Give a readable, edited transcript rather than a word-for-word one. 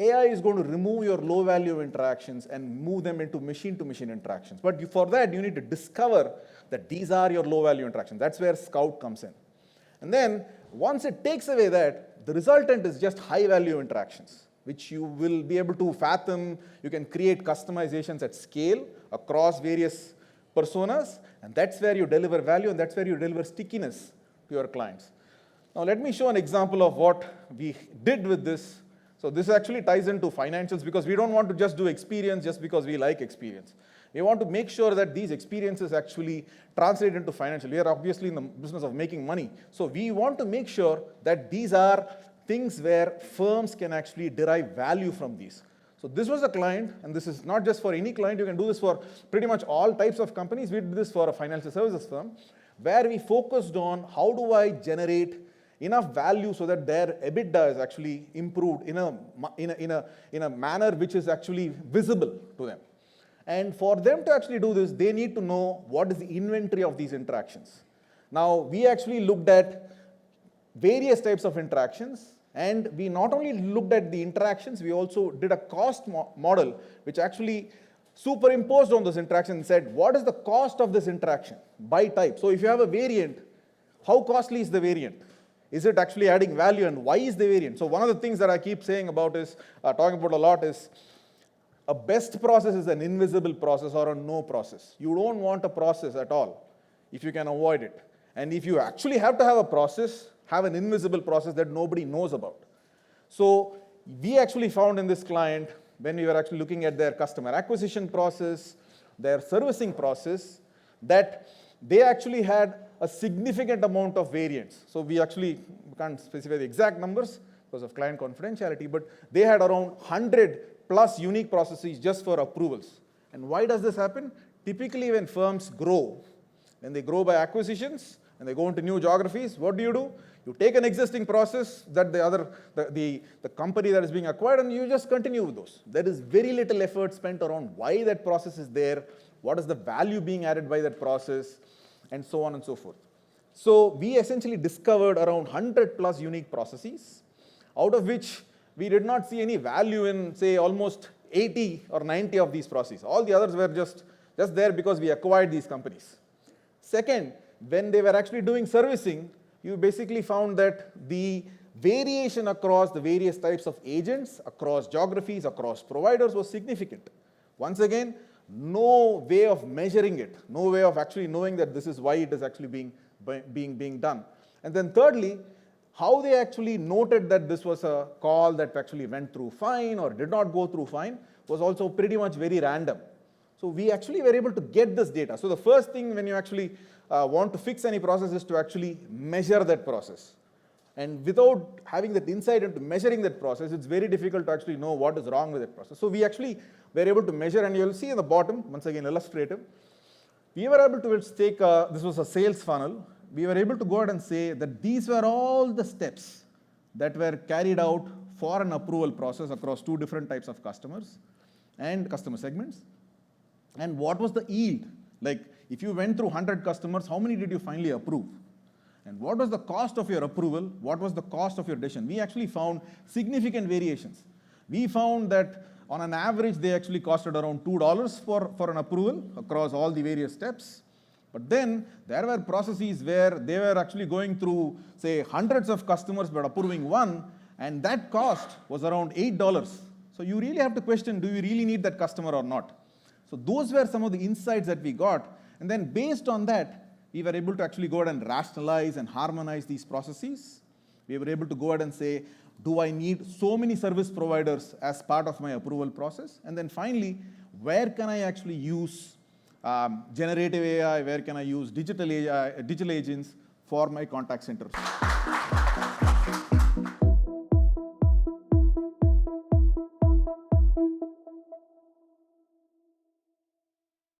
AI is going to remove your low-value interactions and move them into machine-to-machine interactions. But for that, you need to discover that these are your low-value interactions. That's where Scout comes in. And then, once it takes away that, the resultant is just high-value interactions, which you will be able to fathom. You can create customizations at scale across various personas, and that's where you deliver value, and that's where you deliver stickiness to your clients. Now, let me show an example of what we did with this. So this actually ties into financials, because we don't want to just do experience just because we like experience. We want to make sure that these experiences actually translate into financial. We are obviously in the business of making money. So we want to make sure that these are things where firms can actually derive value from these. So this was a client, and this is not just for any client. You can do this for pretty much all types of companies. We did this for a financial services firm, where we focused on how do I generate enough value so that their EBITDA is actually improved in a manner which is actually visible to them. And for them to actually do this, they need to know what is the inventory of these interactions. Now, we actually looked at various types of interactions, and we not only looked at the interactions, we also did a cost model which actually superimposed on those interactions and said, what is the cost of this interaction by type? So if you have a variant, how costly is the variant? Is it actually adding value, and why is the variant? So one of the things that I keep saying about is, talking about a lot is, a best process is an invisible process or a no process. You don't want a process at all if you can avoid it. And if you actually have to have a process, have an invisible process that nobody knows about. So we actually found in this client, when we were actually looking at their customer acquisition process, their servicing process, that they actually had a significant amount of variance. So we actually can't specify the exact numbers because of client confidentiality, but they had around 100 plus unique processes just for approvals. And why does this happen? Typically when firms grow, when they grow by acquisitions and they go into new geographies, what do? You take an existing process that the company that is being acquired, and you just continue with those. There is very little effort spent around why that process is there, what is the value being added by that process, and so on and so forth. So we essentially discovered around 100 plus unique processes, out of which we did not see any value in, say, almost 80 or 90 of these processes. All the others were just there because we acquired these companies. Second, when they were actually doing servicing, you basically found that the variation across the various types of agents, across geographies, across providers was significant. Once again, no way of measuring it, no way of actually knowing that this is why it is actually being done. And then thirdly, how they actually noted that this was a call that actually went through fine or did not go through fine was also pretty much very random. So we actually were able to get this data. So the first thing when you actually want to fix any process is to actually measure that process. And without having that insight into measuring that process, it's very difficult to actually know what is wrong with that process. So we actually were able to measure, and you'll see in the bottom, once again illustrative, we were able to take, this was a sales funnel, we were able to go ahead and say that these were all the steps that were carried out for an approval process across two different types of customers and customer segments. And what was the yield? Like, if you went through 100 customers, how many did you finally approve? And what was the cost of your approval? What was the cost of your decision? We actually found significant variations. We found that on an average, they actually costed around $2 for an approval across all the various steps. But then there were processes where they were actually going through, say, hundreds of customers but approving one, and that cost was around $8. So you really have to question, do you really need that customer or not? So those were some of the insights that we got. And then based on that, we were able to actually go ahead and rationalize and harmonize these processes. We were able to go ahead and say, do I need so many service providers as part of my approval process? And then finally, where can I actually use generative AI, where can I use digital agents for my contact centers?